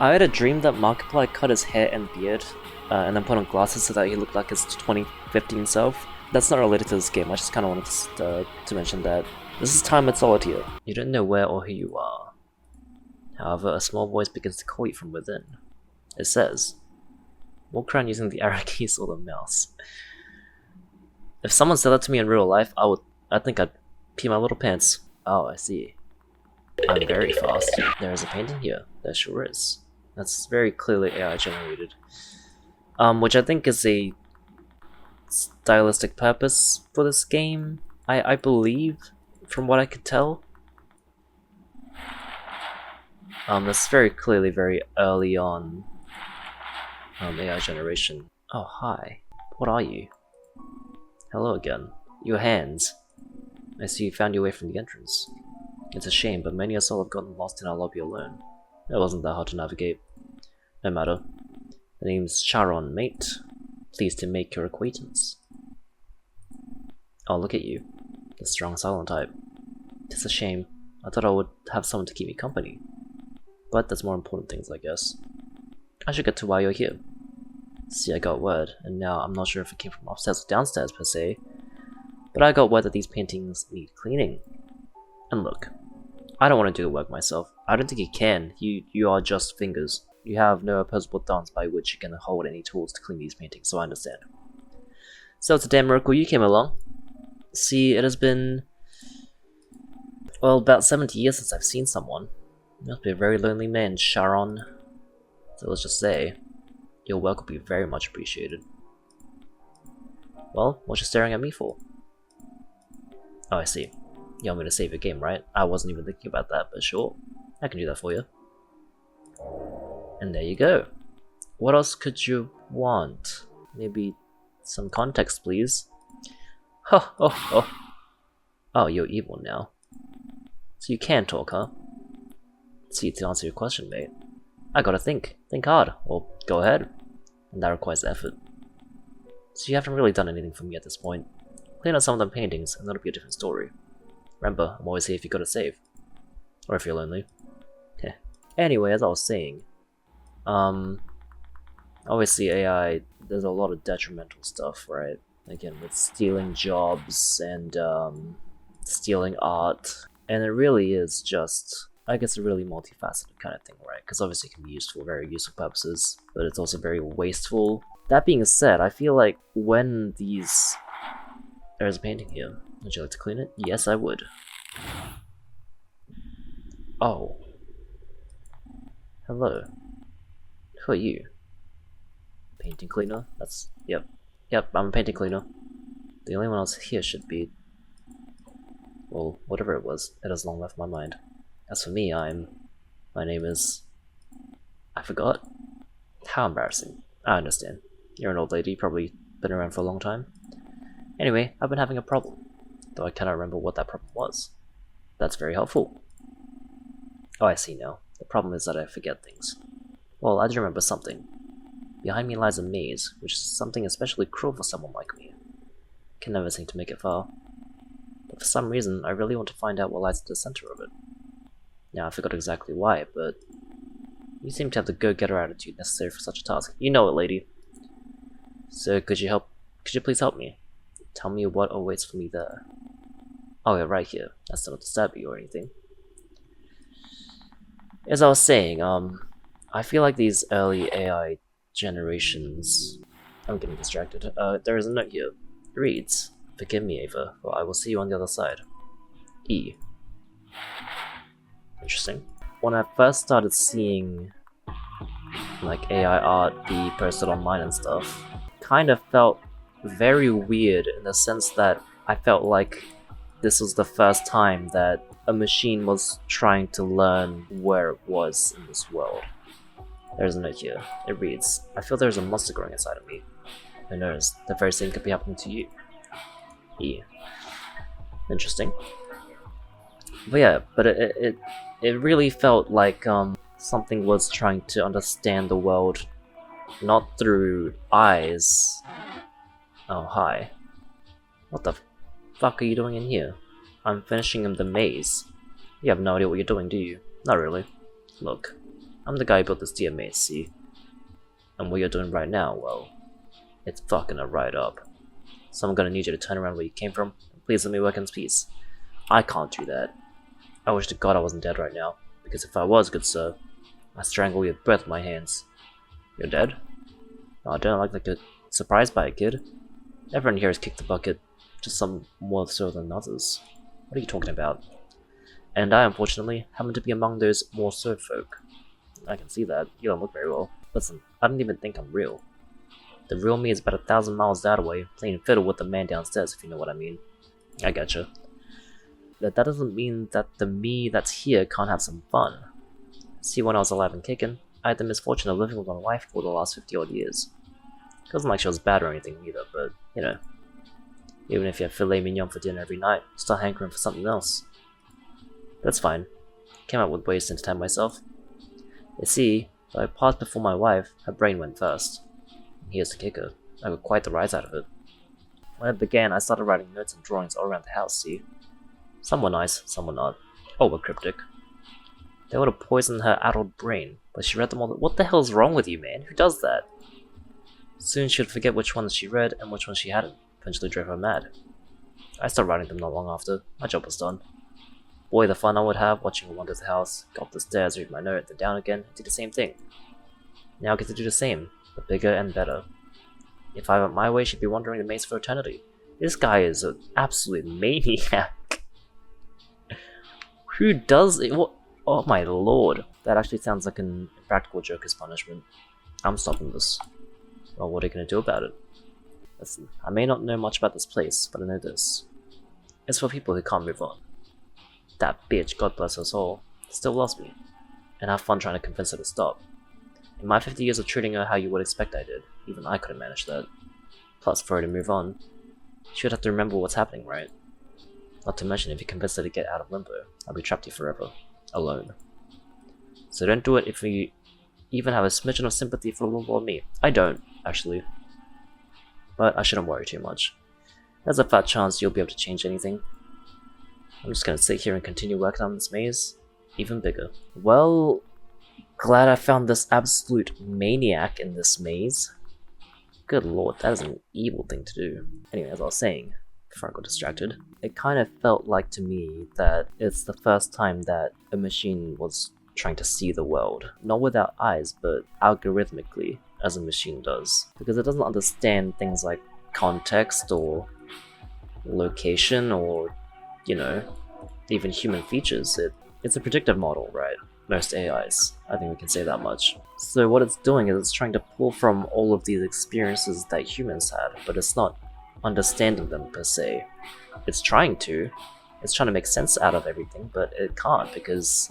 I had a dream that Markiplier cut his hair and beard, and then put on glasses so that he looked like his 2015 self. That's not related to this game, I just kinda wanted to mention that. This is time at solitaire. You don't know where or who you are. However, a small voice begins to call you from within. It says, walk around using the arrow keys or the mouse. If someone said that to me in real life, I think I'd pee my little pants. Oh, I see. I'm very fast. There is a painting here. There sure is. That's very clearly AI generated. Which I think is a stylistic purpose for this game, I believe, from what I could tell. That's very clearly very early on AI generation. Oh, hi. What are you? Hello again. Your hands. I see you found your way from the entrance. It's a shame, but many of us all have gotten lost in our lobby alone. It wasn't that hard to navigate. No matter. The name's Charon, mate. Pleased to make your acquaintance. Oh, look at you. The strong silent type. It's a shame. I thought I would have someone to keep me company. But there's more important things, I guess. I should get to why you're here. See, I got word, and now I'm not sure if it came from upstairs or downstairs per se, but I got word that these paintings need cleaning. And look, I don't want to do the work myself. I don't think you can. You are just fingers. You have no opposable thumbs by which you can hold any tools to clean these paintings, so I understand. So it's a damn miracle you came along. See, it has been, well, about 70 years since I've seen someone. You must be a very lonely man, Charon. So let's just say, your work will be very much appreciated. Well, what you staring at me for? Oh, I see. You want me to save your game, right? I wasn't even thinking about that, but sure. I can do that for you. And there you go. What else could you want? Maybe some context, please. Ho ho ho. Oh, you're evil now. So you can talk, huh? See, to answer your question, mate, I gotta think. Think hard. Well, go ahead. And that requires effort. So you haven't really done anything for me at this point. Clean out some of them paintings, and that'll be a different story. Remember, I'm always here if you gotta save. Or if you're lonely. Heh. Anyway, as I was saying, obviously AI, there's a lot of detrimental stuff, right? Again, with stealing jobs and stealing art, and it really is just, I guess, a really multifaceted kind of thing, right? Because obviously it can be used for very useful purposes, but it's also very wasteful. That being said, I feel like when these... There's a painting here. Would you like to clean it? Yes, I would. Oh. Hello. Who are you? Painting cleaner? That's... Yep, I'm a painting cleaner. The only one else here should be... Well, whatever it was, it has long left my mind. As for me, my name is... I forgot? How embarrassing. I understand. You're an old lady, probably been around for a long time. Anyway, I've been having a problem, though I cannot remember what that problem was. That's very helpful. Oh, I see now. The problem is that I forget things. Well, I do remember something. Behind me lies a maze, which is something especially cruel for someone like me. Can never seem to make it far. But for some reason, I really want to find out what lies at the center of it. Now, I forgot exactly why, but you seem to have the go-getter attitude necessary for such a task. You know it, lady. So, could you please help me? Tell me what awaits for me there. Oh, yeah, right here. That's not to stab you or anything. As I was saying, I feel like these early AI generations... I'm getting distracted. There is a note here. It reads, "Forgive me, Ava, for I will see you on the other side. E." Interesting. When I first started seeing like AI art be posted online and stuff, kind of felt very weird in the sense that I felt like this was the first time that a machine was trying to learn where it was in this world. There's a note here. It reads, "I feel there's a monster growing inside of me. Who knows, the very same could be happening to you. E." Interesting. But yeah, but it really felt like something was trying to understand the world not through eyes. Oh, hi. What the fuck are you doing in here? I'm finishing the maze. You have no idea what you're doing, do you? Not really. Look. I'm the guy who built this DMA, see? And what you're doing right now, well, it's fucking it right up. So I'm gonna need you to turn around where you came from, and please let me work in peace. I can't do that. I wish to God I wasn't dead right now, because if I was, good sir, I'd strangle you with both my hands. You're dead? Oh, I don't like you're surprised by it, kid. Everyone here has kicked the bucket, just some more so than others. What are you talking about? And I, unfortunately, happen to be among those more so folk. I can see that. You don't look very well. Listen, I don't even think I'm real. The real me is about 1,000 miles that way, playing fiddle with the man downstairs, if you know what I mean. I gotcha. That doesn't mean that the me that's here can't have some fun. See, when I was alive and kicking, I had the misfortune of living with my wife for the last 50 odd years. It wasn't like she was bad or anything either, but, you know. Even if you have filet mignon for dinner every night, you start hankering for something else. That's fine. Came up with ways to entertain myself. You see, when I paused before my wife, her brain went first. And here's the kicker. I got quite the rise out of it. When it began, I started writing notes and drawings all around the house, see? Some were nice, some were not. All were cryptic. They would have poisoned her addled brain, but she read them all. What the hell's wrong with you, man? Who does that? Soon she would forget which ones she read and which ones she hadn't. Eventually drove her mad. I started writing them not long after. My job was done. Boy, the fun I would have watching her wander the house, go up the stairs, read my note, then down again, and do the same thing. Now I get to do the same, but bigger and better. If I went my way, she'd be wandering the maze for eternity. This guy is an absolute maniac. Who does it? What? Oh my lord. That actually sounds like an Impractical Joker's punishment. I'm stopping this. Well, what are you gonna do about it? Listen, I may not know much about this place, but I know this. It's for people who can't move on. That bitch, God bless her soul, still loves me, and I have fun trying to convince her to stop. In my 50 years of treating her how you would expect I did, even I couldn't manage that. Plus, for her to move on, she would have to remember what's happening, right? Not to mention, if you convince her to get out of limbo, I'll be trapped here forever, alone. So don't do it if you even have a smidgen of sympathy for little old me. I don't, actually. But I shouldn't worry too much. There's a fat chance you'll be able to change anything. I'm just gonna sit here and continue working on this maze, even bigger. Well, glad I found this absolute maniac in this maze. Good lord, that is an evil thing to do. Anyway, as I was saying, before I got distracted, it kind of felt like to me that it's the first time that a machine was trying to see the world. Not without eyes, but algorithmically, as a machine does. Because it doesn't understand things like context or location or, you know, even human features. It's a predictive model, right? Most AIs. I think we can say that much. So what it's doing is it's trying to pull from all of these experiences that humans had, but it's not understanding them per se. It's trying to make sense out of everything, but it can't because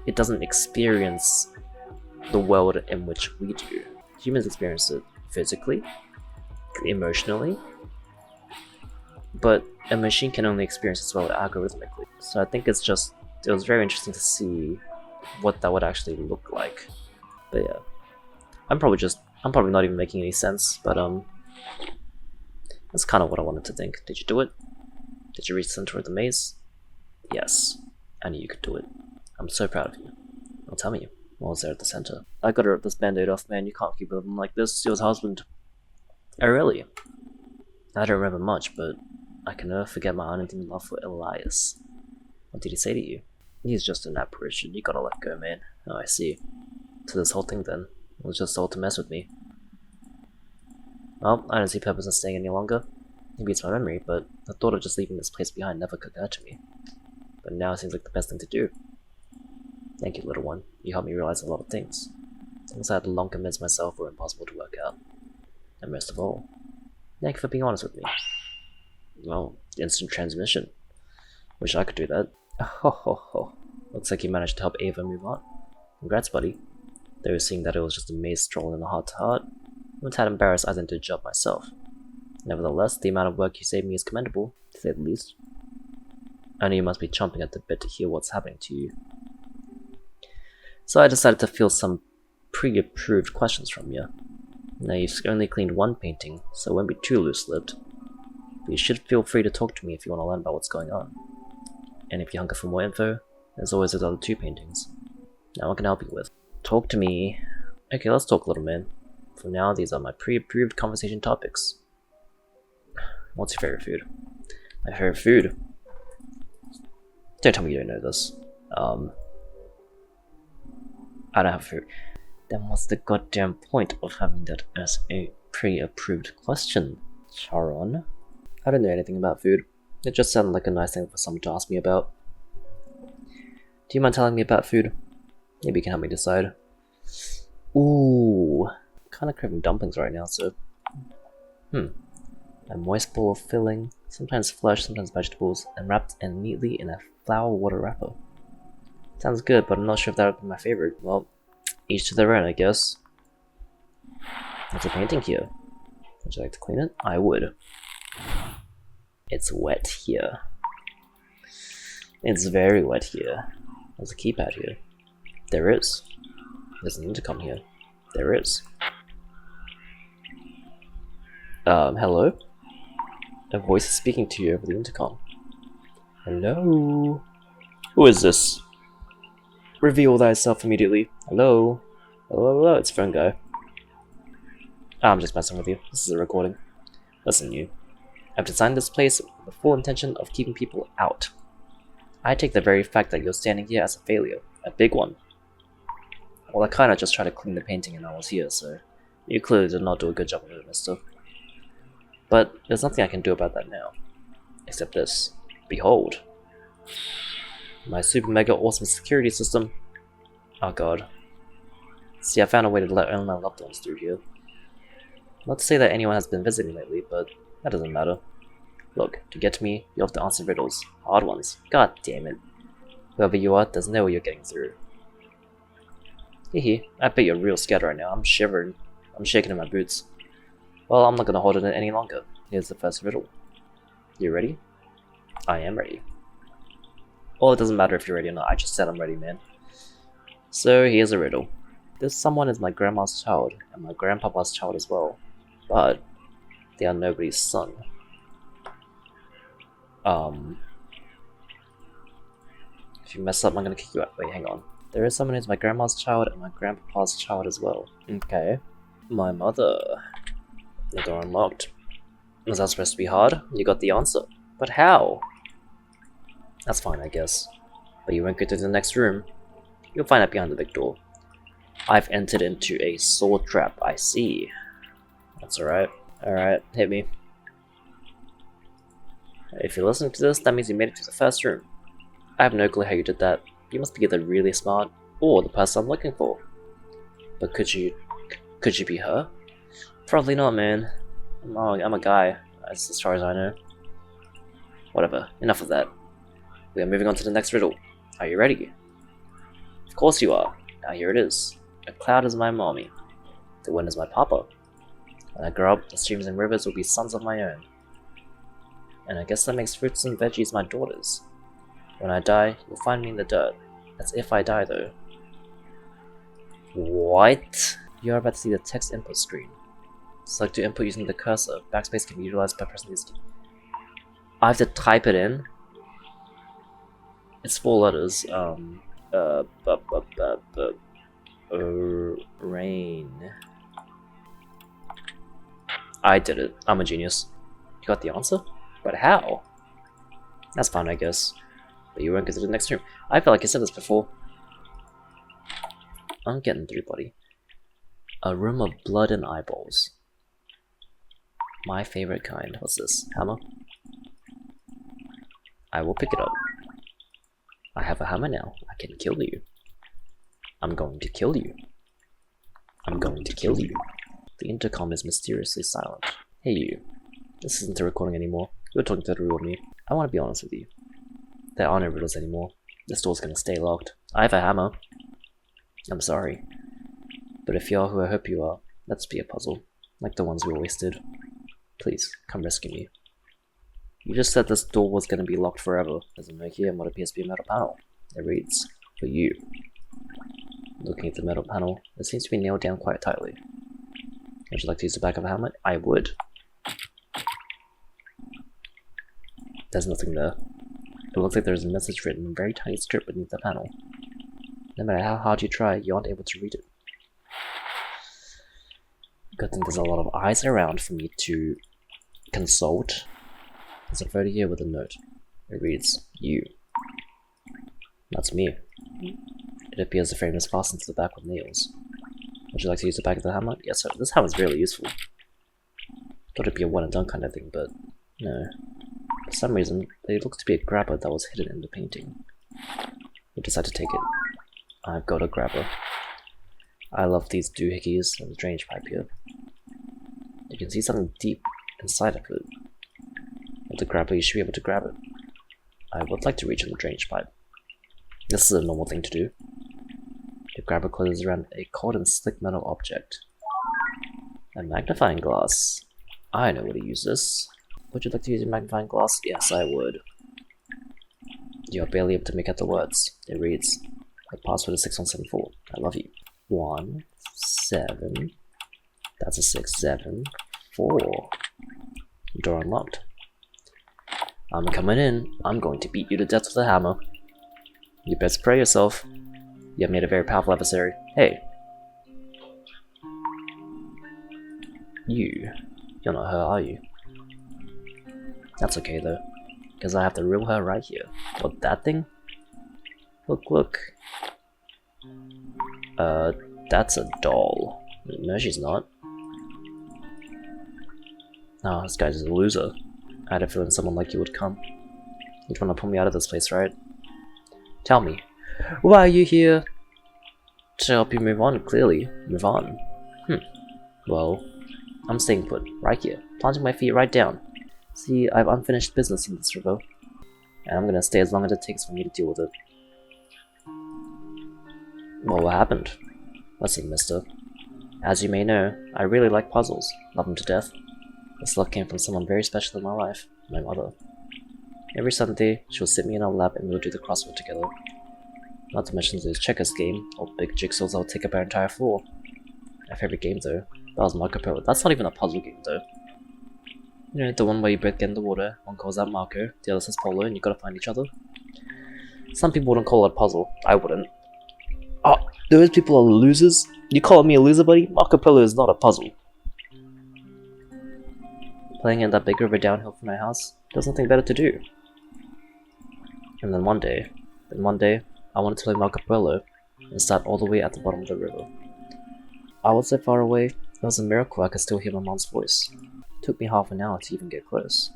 it doesn't experience the world in which we do. Humans experience it physically, emotionally, but a machine can only experience this world algorithmically. So I think it was very interesting to see what that would actually look like. But yeah, I'm probably not even making any sense, but that's kind of what I wanted to think. Did you do it? Did you reach the center of the maze? Yes, I knew you could do it. I'm so proud of you. Well, tell me, what was there at the center? I gotta rip this band-aid off, man. You can't keep living like this. You're his husband. Oh, really? I don't remember much, but I can never forget my unending love for Elias. What did he say to you? He's just an apparition. You gotta let go, man. Oh, I see. So this whole thing, then, was just all to mess with me. Well, I don't see purpose in staying any longer. Maybe it's my memory, but the thought of just leaving this place behind never occurred to me. But now it seems like the best thing to do. Thank you, little one. You helped me realize a lot of things. Things I had long convinced myself were impossible to work out. And most of all, thank you for being honest with me. Well, instant transmission. Wish I could do that. Ho ho ho. Looks like you managed to help Ava move on. Congrats, buddy. Though seeing that it was just a maze stroll in a heart-to-heart, I wouldn't have embarrassed I didn't do a job myself. Nevertheless, the amount of work you saved me is commendable, to say the least. I know you must be chomping at the bit to hear what's happening to you. So I decided to fill some pre-approved questions from you. Now you've only cleaned one painting, so it won't be too loose-lipped. But you should feel free to talk to me if you want to learn about what's going on. And if you hunger for more info, there's always those other two paintings. Now what can I help you with? Talk to me. Okay, let's talk, little man. For now, these are my pre-approved conversation topics. What's your favorite food? My favorite food? Don't tell me you don't know this. I don't have food. Then what's the goddamn point of having that as a pre-approved question, Charon? I don't know anything about food. It just sounded like a nice thing for someone to ask me about. Do you mind telling me about food? Maybe you can help me decide. Ooh, kind of craving dumplings right now, so... A moist bowl of filling, sometimes flesh, sometimes vegetables, and wrapped and neatly in a flour water wrapper. Sounds good, but I'm not sure if that would be my favorite. Well, each to their own, I guess. There's a painting here. Would you like to clean it? I would. It's wet here. It's very wet here. There's a keypad here. There is. There's an intercom here. There is. Hello? A voice is speaking to you over the intercom. Hello? Who is this? Reveal thyself immediately. Hello? Hello, hello, it's phone guy. I'm just messing with you. This is a recording. Listen, you. I've designed this place with the full intention of keeping people out. I take the very fact that you're standing here as a failure. A big one. Well, I kinda just tried to clean the painting and I was here, so... You clearly did not do a good job of it, mister. But there's nothing I can do about that now. Except this. Behold. My super mega awesome security system. Oh god. See, I found a way to let only my loved ones through here. Not to say that anyone has been visiting lately, but that doesn't matter. Look, to get to me, you have to answer riddles. Hard ones. God damn it. Whoever you are doesn't know what you're getting through. Hehe, I bet you're real scared right now. I'm shivering. I'm shaking in my boots. Well, I'm not gonna hold it any longer. Here's the first riddle. You ready? I am ready. Well, it doesn't matter if you're ready or not. I just said I'm ready, man. So, here's a riddle. This someone is my grandma's child, and my grandpapa's child as well. But, they are nobody's son. If you mess up, I'm gonna kick you out. Wait, hang on. There is someone who's my grandma's child and my grandpapa's child as well. Okay. My mother. The door unlocked. Was that supposed to be hard? You got the answer. But how? That's fine, I guess. But you won't go to the next room. You'll find it behind the big door. I've entered into a soul trap, I see. That's alright. Alright, hit me. If you're listening to this, that means you made it to the first room. I have no clue how you did that. You must be either really smart, or the person I'm looking for. But could you be her? Probably not, man. I'm a guy, as far as I know. Whatever, enough of that. We are moving on to the next riddle. Are you ready? Of course you are. Now here it is. A cloud is my mommy. The wind is my papa. When I grow up, the streams and rivers will be sons of my own. And I guess that makes fruits and veggies my daughters. When I die, you'll find me in the dirt. That's if I die, though. What? You're about to see the text input screen. Select your input using the cursor. Backspace can be utilized by pressing these keys. I have to type it in? It's 4 letters. Rain. I did it. I'm a genius. You got the answer? But how? That's fine, I guess. But you won't get to the next room. I feel like I said this before. I'm getting through, buddy. A room of blood and eyeballs. My favorite kind. What's this? Hammer? I will pick it up. I have a hammer now. I can kill you. I'm going to kill you. I'm going to kill you. The intercom is mysteriously silent. Hey you. This isn't a recording anymore. You're talking to the real me. I want to be honest with you. There are no riddles anymore. This door's gonna stay locked. I have a hammer. I'm sorry. But if you are who I hope you are, let's be a puzzle. Like the ones we always did. Please, come rescue me. You just said this door was gonna be locked forever. There's a note here and what appears to be a metal panel. It reads, for you. Looking at the metal panel, it seems to be nailed down quite tightly. Would you like to use the back of a hammer? I would. There's nothing there. It looks like there's a message written in a very tiny script beneath the panel. No matter how hard you try, you aren't able to read it. Good thing there's a lot of eyes around for me to consult. There's a photo here with a note. It reads, "You." That's me. It appears the frame is fastened to the back with nails. Would you like to use the back of the hammer? Yes, sir. This hammer is really useful. Thought it'd be a one and done kind of thing, but no. For some reason, there looks to be a grabber that was hidden in the painting. We decided to take it. I've got a grabber. I love these doohickeys and the drainage pipe here. You can see something deep inside of it. With the grabber, you should be able to grab it. I would like to reach in the drainage pipe. This is a normal thing to do. The grabber closes around a cold and slick metal object. A magnifying glass. I know what to use this. Would you like to use a magnifying glass? Yes, I would. You are barely able to make out the words. It reads, "The password is 6174. I love you." 1, 7. That's a 6, 7, 4. Door unlocked. I'm coming in. I'm going to beat you to death with a hammer. You best prepare yourself. You have made a very powerful adversary. Hey. You're not her, are you? That's okay though, because I have the real her right here. What, that thing? Look. That's a doll. No, she's not. Oh, this guy's a loser. I had a feeling someone like you would come. You'd want to pull me out of this place, right? Tell me, why are you here? To help you move on, clearly. Move on. Well, I'm staying put, right here, planting my feet right down. See, I have unfinished business in this river, and I'm gonna stay as long as it takes for me to deal with it. Well, what happened? Listen, mister. As you may know, I really like puzzles, love them to death. This love came from someone very special in my life, my mother. Every Sunday, she'll sit me in her lap and we'll do the crossword together. Not to mention this checkers game, or big jigsaws that'll take up our entire floor. My favorite game though, that was Marco Polo. That's not even a puzzle game though. You know, the one where you both get in the water, one calls out Marco, the other says Polo, and you gotta find each other. Some people wouldn't call it a puzzle, I wouldn't. Oh, those people are losers? You calling me a loser, buddy? Marco Polo is not a puzzle. Playing in that big river downhill from my house, there's nothing better to do. And then one day, I wanted to play Marco Polo and start all the way at the bottom of the river. I was so far away, it was a miracle I could still hear my mom's voice. It took me half an hour to even get close.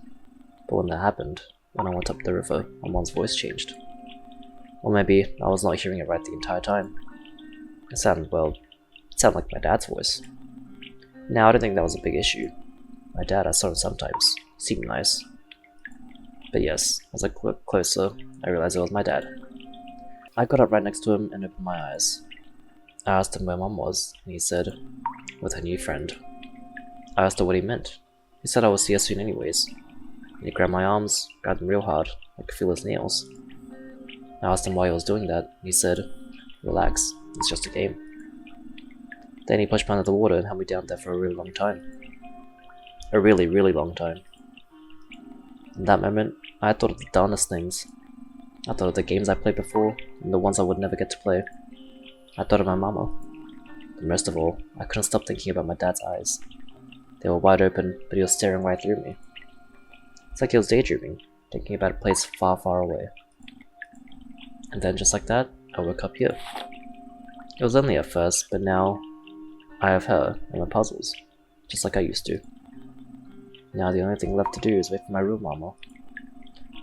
But when that happened, when I went up the river, my mom's voice changed. Or maybe I was not hearing it right the entire time. It sounded like my dad's voice. Now I don't think that was a big issue. My dad, I saw him sometimes. He seemed nice. But yes, as I looked closer, I realized it was my dad. I got up right next to him and opened my eyes. I asked him where Mom was, and he said, with her new friend. I asked her what he meant. He said I would see her soon anyways. And he grabbed my arms, grabbed them real hard, I could feel his nails. I asked him why he was doing that, and he said, "Relax, it's just a game." Then he pushed me under the water and held me down there for a really long time. A really, really long time. In that moment, I thought of the darndest things. I thought of the games I played before, and the ones I would never get to play. I thought of my mama. And most of all, I couldn't stop thinking about my dad's eyes. They were wide open, but he was staring right through me. It's like he was daydreaming, thinking about a place far, far away. And then just like that, I woke up here. It was lonely at first, but now I have her and my puzzles, just like I used to. Now the only thing left to do is wait for my real mama.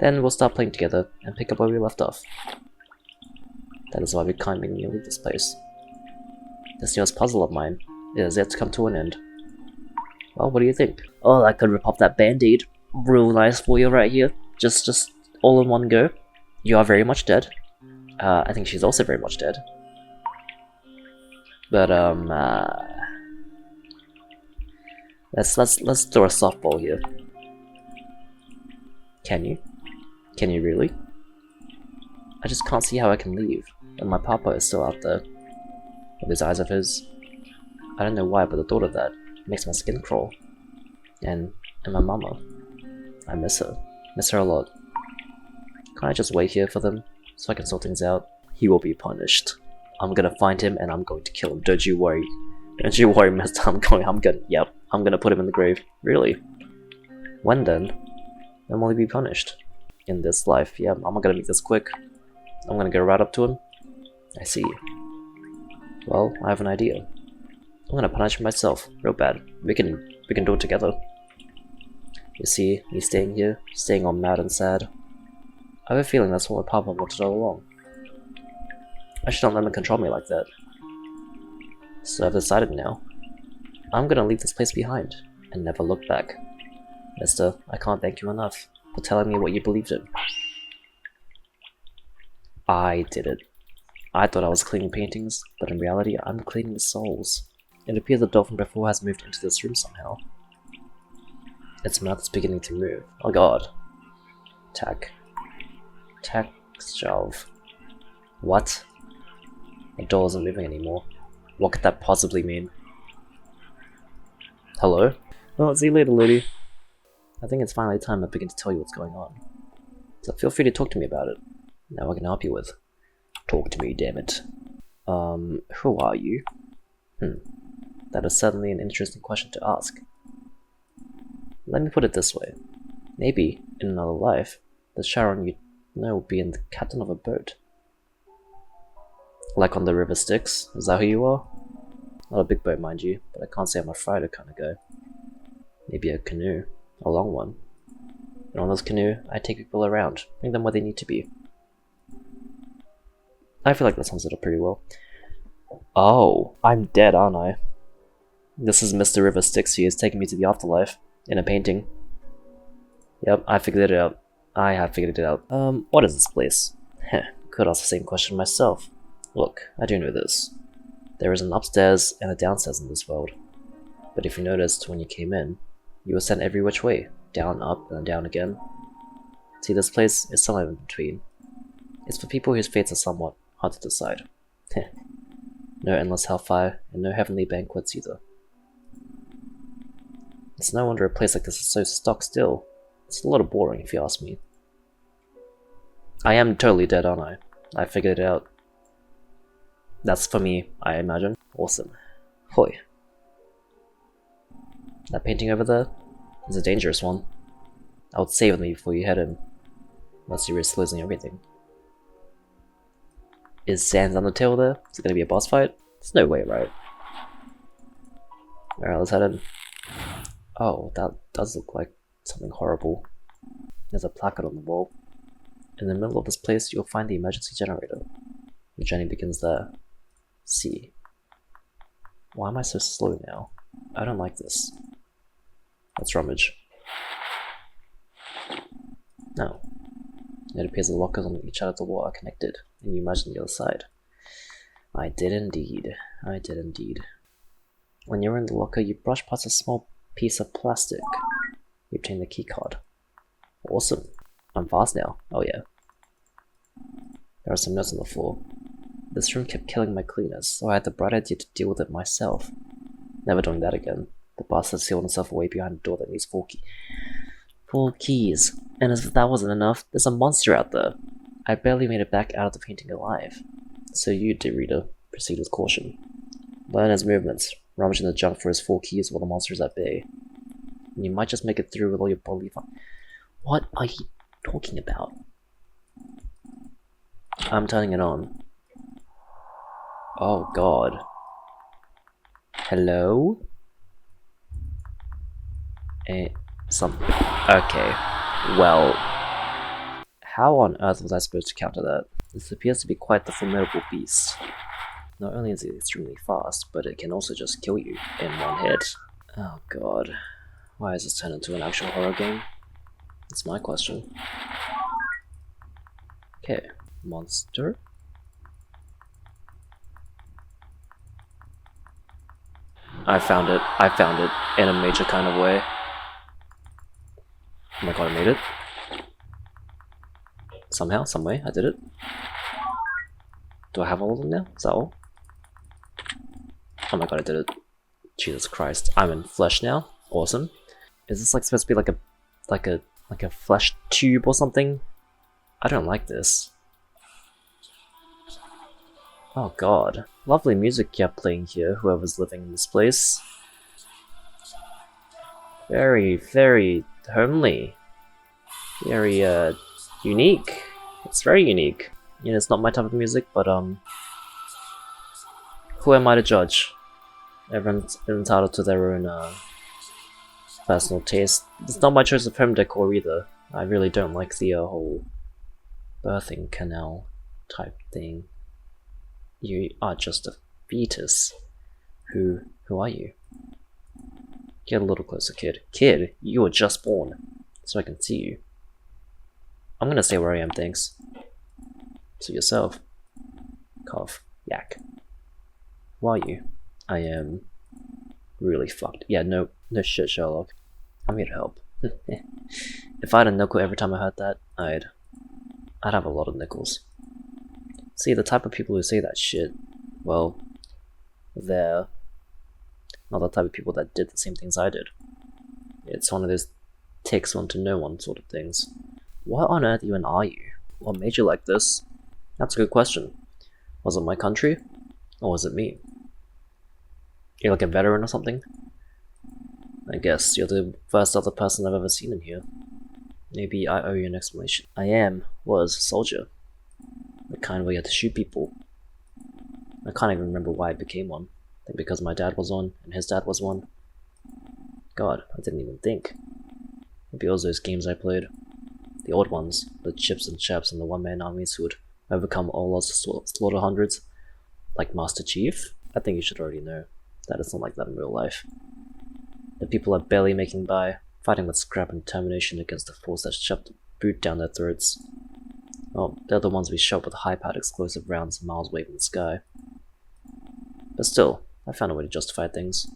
Then we'll start playing together and pick up where we left off. That is why we can't make me leave this place. This newest puzzle of mine is yet to come to an end. Well, what do you think? Oh, I could rip off that band-aid real nice for you right here. Just all in one go. You are very much dead. I think she's also very much dead. But let's throw a softball here. Can you? Can you really? I just can't see how I can leave, and my papa is still out there. With his eyes of his. I don't know why, but the thought of that makes my skin crawl. And my mama. I miss her. Miss her a lot. Can't I just wait here for them, so I can sort things out? He will be punished. I'm gonna find him and I'm going to kill him. Don't you worry. Don't you worry, mister. I'm gonna put him in the grave. Really? When then? When will he be punished? In this life. Yeah, I'm not gonna make this quick. I'm gonna go right up to him. I see. Well, I have an idea. I'm gonna punish him myself, real bad. We can do it together. You see, me staying here, staying all mad and sad. I have a feeling that's what my papa wanted all along. I should not let him control me like that. So I've decided now. I'm gonna leave this place behind, and never look back. Mister, I can't thank you enough for telling me what you believed in. I did it. I thought I was cleaning paintings, but in reality I'm cleaning the souls. It appears the dolphin before has moved into this room somehow. Its mouth is beginning to move. Oh god. Tack. Shelf. What? The door isn't moving anymore. What could that possibly mean? Hello? Oh, see you later, lady. I think it's finally time I begin to tell you what's going on. So feel free to talk to me about it. Now I can help you with. Talk to me, damn it. Who are you? That is certainly an interesting question to ask. Let me put it this way. Maybe, in another life, the Sharon you know will be in the captain of a boat. Like on the river Styx, is that who you are? Not a big boat, mind you, but I can't say I'm a fighter kind of guy. Maybe a canoe, a long one. And on this canoe, I take people around, bring them where they need to be. I feel like that sums it up pretty well. Oh, I'm dead, aren't I? This is Mr. River Styx. He is taking me to the afterlife in a painting. Yep, I figured it out. I have figured it out. What is this place? Heh, could ask the same question myself. Look, I do know this. There is an upstairs and a downstairs in this world. But if you noticed when you came in, you were sent every which way. Down, up, and down again. See, this place is somewhere in between. It's for people whose fates are somewhat hard to decide. Heh. No endless hellfire, and no heavenly banquets either. It's no wonder a place like this is so stock still. It's a little boring if you ask me. I am totally dead, aren't I? I figured it out. That's for me, I imagine. Awesome. Hoi. That painting over there is a dangerous one. I would save me before you head in. Unless you risk losing everything. Is Sans Undertale there? Is it gonna be a boss fight? There's no way, right? Alright, let's head in. Oh, that does look like something horrible. There's a placard on the wall. In the middle of this place, you'll find the emergency generator. The journey begins there. See. Why am I so slow now? I don't like this. Let's rummage. No. It appears the lockers on each side of the wall are connected, and you imagine the other side. I did indeed. I did indeed. When you're in the locker, you brush past a small piece of plastic. You obtain the keycard. Awesome. I'm fast now. Oh yeah. There are some notes on the floor. This room kept killing my cleaners, so I had the bright idea to deal with it myself. Never doing that again. The bastard sealed himself away behind a door that needs 4 keys. And as if that wasn't enough, there's a monster out there. I barely made it back out of the painting alive. So you, dear reader, proceed with caution. Learn his movements, rummage in the junk for his 4 keys while the monster is at bay. And you might just make it through with all your bodily fun. What are you talking about? I'm turning it on. Oh god. Hello? Okay. Well, how on earth was I supposed to counter that? This appears to be quite the formidable beast. Not only is it extremely fast, but it can also just kill you in one hit. Oh god. Why has this turned into an actual horror game? That's my question. Okay. Monster? I found it in a major kind of way. Oh my god, I made it. Somehow, some way, I did it. Do I have all of them now? Is that all? Oh my god, I did it. Jesus Christ. I'm in flesh now. Awesome. Is this like supposed to be like a flesh tube or something? I don't like this. Oh god. Lovely music kept playing here, whoever's living in this place. Very, very homely. Very, unique. It's very unique. You know, it's not my type of music, but, who am I to judge? Everyone's entitled to their own, personal taste. It's not my choice of home decor either. I really don't like the, whole birthing canal type thing. You are just a fetus. Who are you? Get a little closer, kid. Kid, you were just born, so I can see you. I'm gonna stay where I am, thanks. To yourself. Cough. Yak. Who are you? I am really fucked. Yeah, no shit, Sherlock. I'm here to help. If I had a nickel every time I heard that, I'd have a lot of nickels. See, the type of people who say that shit, well, they're not the type of people that did the same things I did. It's one of those takes one to know one sort of things. What on earth even are you? What made you like this? That's a good question. Was it my country? Or was it me? You're like a veteran or something? I guess you're the first other person I've ever seen in here. Maybe I owe you an explanation. Was a soldier. The kind where you had to shoot people. I can't even remember why I became one. I think because my dad was one, and his dad was one. God, I didn't even think. Maybe it was those games I played. The old ones, the chips and chaps and the one-man armies who would overcome all odds to slaughter hundreds. Like Master Chief? I think you should already know that it's not like that in real life. The people are barely making by, fighting with scrap and determination against the force that shoved the boot down their throats. Oh, they're the ones we shot with high-powered explosive rounds miles away from the sky. But still, I found a way to justify things.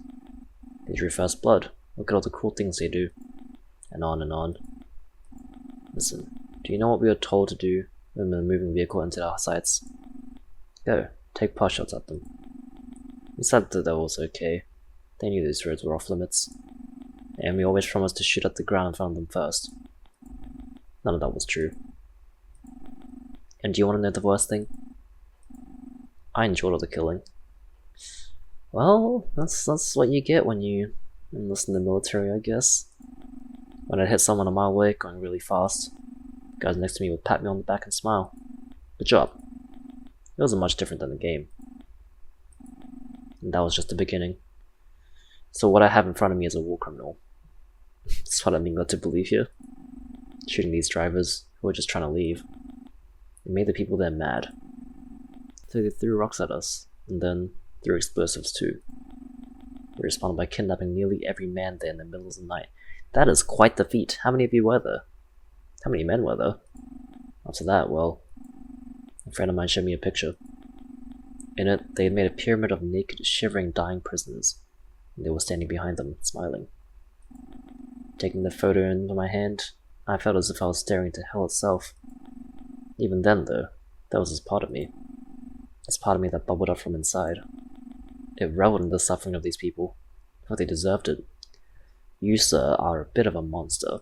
They drew first blood. Look at all the cool things they do. And on and on. Listen, do you know what we were told to do when we were moving a vehicle into our sights? Go, take pot shots at them. We said that was okay. They knew these roads were off limits. And we always promised to shoot at the ground in front of them first. None of that was true. And do you want to know the worst thing? I enjoyed all the killing. Well, that's what you get when you enlist in the military, I guess. When I hit someone a mile away, going really fast, the guys next to me would pat me on the back and smile. Good job. It wasn't much different than the game. And that was just the beginning. So what I have in front of me is a war criminal. That's what I'm being led to believe here. Shooting these drivers who are just trying to leave. It made the people there mad. So they threw rocks at us, and then threw explosives too. We responded by kidnapping nearly every man there in the middle of the night. That is quite the feat. How many of you were there? How many men were there? After that, well, a friend of mine showed me a picture. In it, they had made a pyramid of naked, shivering, dying prisoners, and they were standing behind them, smiling. Taking the photo into my hand, I felt as if I was staring into hell itself. Even then, though, that was this part of me. This part of me that bubbled up from inside. It reveled in the suffering of these people, for they deserved it. You, sir, are a bit of a monster.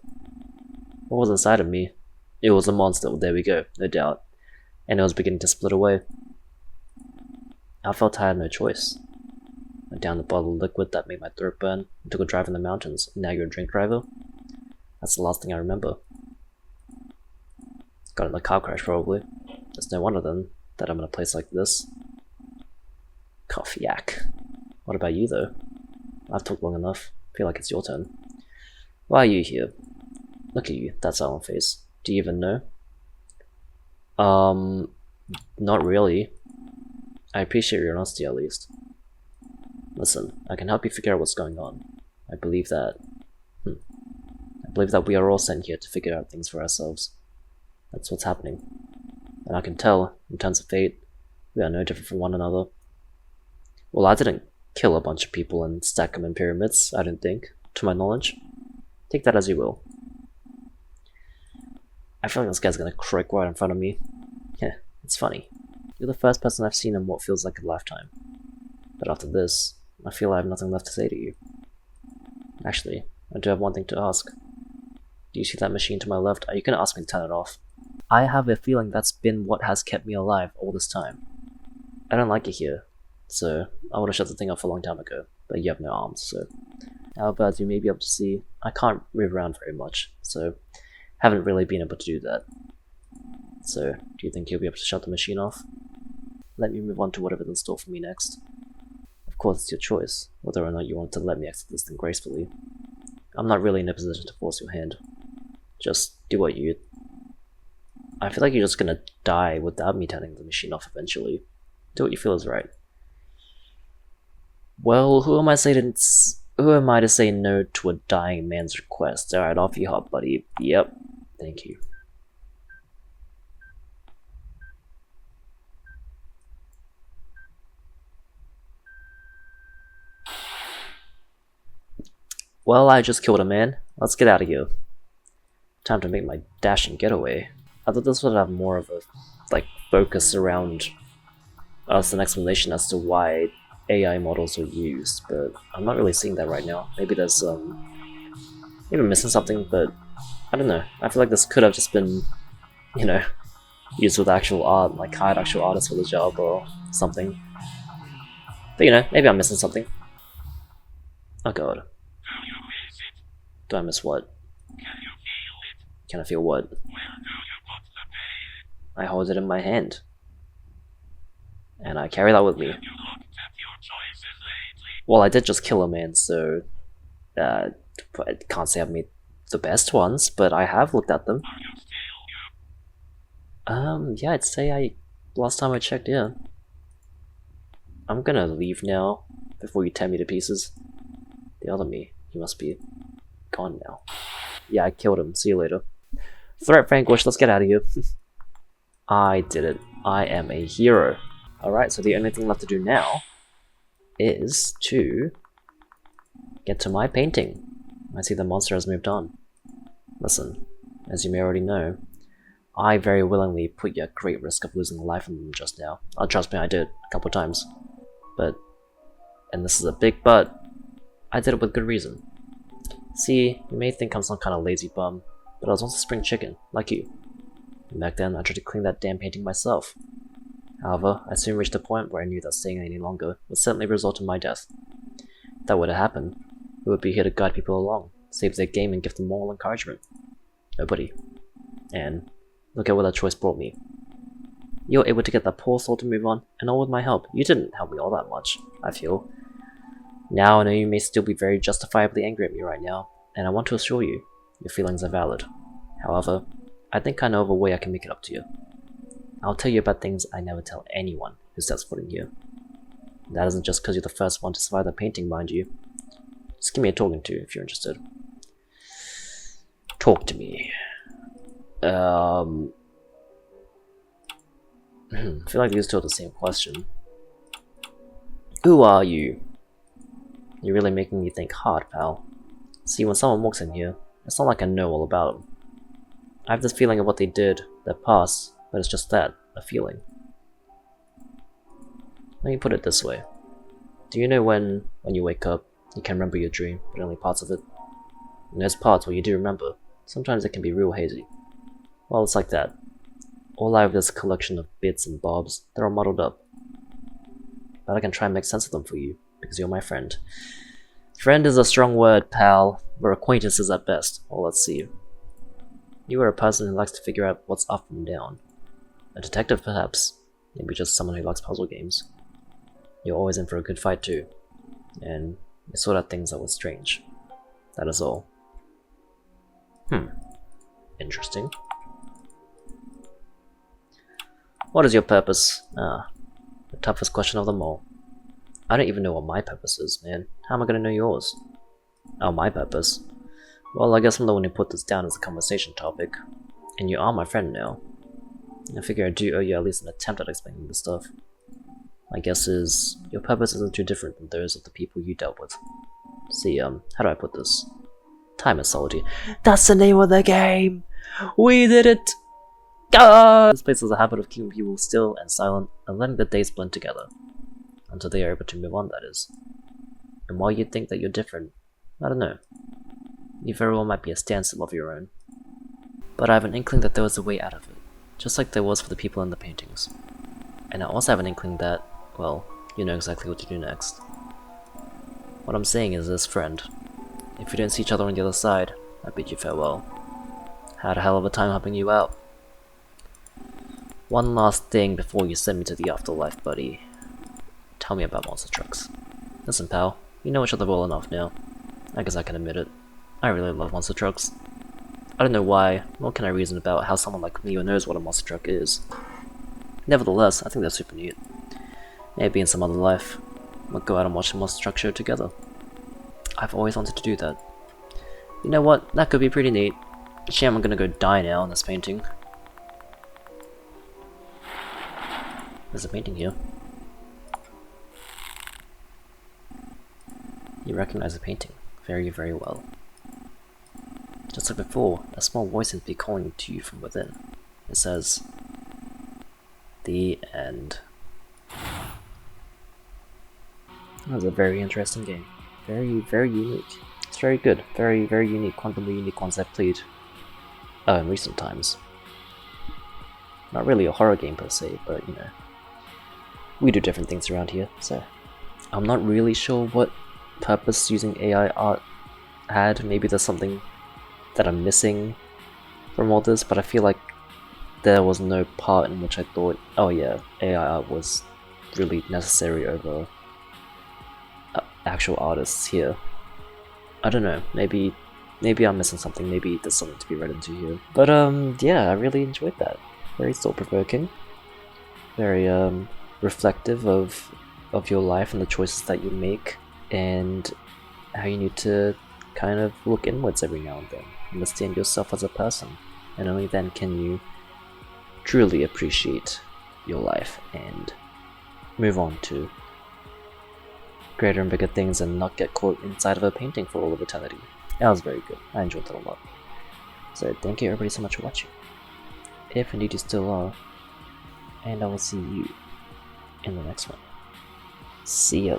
What was inside of me? It was a monster, there we go, no doubt. And it was beginning to split away. I felt I had no choice. I downed a bottle of liquid that made my throat burn, and took a drive in the mountains. Now you're a drink driver? That's the last thing I remember. Got in a car crash, probably. It's no wonder then that I'm in a place like this. Cough, yak. What about you, though? I've talked long enough. Feel like it's your turn. Why are you here? Look at you, that silent face. Do you even know? Not really. I appreciate your honesty, at least. Listen, I can help you figure out what's going on. I believe that... I believe that we are all sent here to figure out things for ourselves. That's what's happening. And I can tell, in terms of fate, we are no different from one another. Well, I didn't kill a bunch of people and stack them in pyramids, I don't think, to my knowledge. Take that as you will. I feel like this guy's gonna crick right in front of me. Yeah, it's funny. You're the first person I've seen in what feels like a lifetime. But after this, I feel I have nothing left to say to you. Actually, I do have one thing to ask. Do you see that machine to my left? Are you gonna ask me to turn it off? I have a feeling that's been what has kept me alive all this time. I don't like it here, so I would have shut the thing off a long time ago, but you have no arms, so... However, as you may be able to see, I can't move around very much, so haven't really been able to do that. So, do you think you'll be able to shut the machine off? Let me move on to whatever's in store for me next. Of course, it's your choice, whether or not you want to let me exit this thing gracefully. I'm not really in a position to force your hand. Just do what you... I feel like you're just gonna die without me turning the machine off eventually. Do what you feel is right. Well, who am I to say no to a dying man's request? Alright, off you hop, buddy. Yep. Thank you. Well, I just killed a man. Let's get out of here. Time to make my dashing getaway. I thought this would have more of a, focus around us, an explanation as to why AI models are used, but I'm not really seeing that right now. Maybe there's, maybe I'm missing something, but I don't know. I feel like this could have just been, you know, used with actual art, like hired actual artists for the job or something. But you know, maybe I'm missing something. Oh god. Do I miss what? Can I feel what? I hold it in my hand. And I carry that with me. Well, I did just kill a man, so... I can't say I've made the best ones, but I have looked at them. Yeah, I'd say last time I checked, yeah. I'm gonna leave now, before you tear me to pieces. The other me, he must be gone now. Yeah, I killed him. See you later. Threat vanquished, let's get out of here. I did it. I am a hero. Alright, so the only thing left to do now is to get to my painting. I see the monster has moved on. Listen, as you may already know, I very willingly put you at great risk of losing life from them just now. Trust me, I did, a couple times. But, and this is a big but, I did it with good reason. See, you may think I'm some kind of lazy bum, but I was once a spring chicken, like you. And back then, I tried to clean that damn painting myself. However, I soon reached a point where I knew that staying any longer would certainly result in my death. If that were to happen, who would be here to guide people along, save their game and give them moral encouragement? Nobody. And look at where that choice brought me. You were able to get that poor soul to move on, and all with my help. You didn't help me all that much, I feel. Now I know you may still be very justifiably angry at me right now, and I want to assure you, your feelings are valid. However, I think I know of a way I can make it up to you. I'll tell you about things I never tell anyone who steps foot in here. That isn't just because you're the first one to survive the painting, mind you. Just give me a talking to if you're interested. Talk to me. I feel like these two are the same question. Who are you? You're really making me think hard, pal. See, when someone walks in here, it's not like I know all about them. I have this feeling of what they did, their past, but it's just that, a feeling. Let me put it this way. Do you know when you wake up, you can remember your dream, but only parts of it? And there's parts where you do remember. Sometimes it can be real hazy. Well, it's like that. All I have is a collection of bits and bobs that are muddled up. But I can try and make sense of them for you, because you're my friend. Friend is a strong word, pal. We're acquaintances at best. Well, let's see. You are a person who likes to figure out what's up and down. A detective, perhaps. Maybe just someone who likes puzzle games. You're always in for a good fight, too. And you sort out things that were strange. That is all. Interesting. What is your purpose? The toughest question of them all. I don't even know what my purpose is, man. How am I gonna know yours? Oh, my purpose? Well, I guess I'm the one who put this down as a conversation topic. And you are my friend now. I figure I do owe you at least an attempt at explaining this stuff. My guess is, your purpose isn't too different than those of the people you dealt with. See, how do I put this? Time is solitude. That's the name of the game! We did it! This place has a habit of keeping people still and silent and letting the days blend together. Until they are able to move on, that is. And while you think that you're different, I don't know. You very well might be a standstill of your own. But I have an inkling that there was a way out of it, just like there was for the people in the paintings. And I also have an inkling that, well, you know exactly what to do next. What I'm saying is this, friend. If we don't see each other on the other side, I bid you farewell. Had a hell of a time helping you out. One last thing before you send me to the afterlife, buddy. Tell me about monster trucks. Listen, pal, you know each other well enough now. I guess I can admit it. I really love monster trucks. I don't know why, nor can I reason about how someone like me knows what a monster truck is. Nevertheless, I think they're super neat. Maybe in some other life, we'll go out and watch a monster truck show together. I've always wanted to do that. You know what? That could be pretty neat. Shame I'm gonna go die now on this painting. There's a painting here. You recognize the painting very, very well. Just like before, a small voice seems to be calling to you from within. It says, "The end." That was a very interesting game. Very, very unique. It's very good. Very, very unique. One of the unique ones I've played in recent times. Not really a horror game per se, but you know, we do different things around here, so I'm not really sure what purpose using AI art had. Maybe there's something that I'm missing from all this, but I feel like there was no part in which I thought, oh yeah, AI art was really necessary over actual artists here. I don't know, maybe I'm missing something, maybe there's something to be read into here. But yeah, I really enjoyed that. Very thought-provoking, very reflective of your life and the choices that you make, and how you need to kind of look inwards every now and then, understand yourself as a person, and only then can you truly appreciate your life and move on to greater and bigger things and not get caught inside of a painting for all of eternity. That was very good. I enjoyed that a lot. So thank you everybody so much for watching, if indeed you still are, and I will see you in the next one. See ya.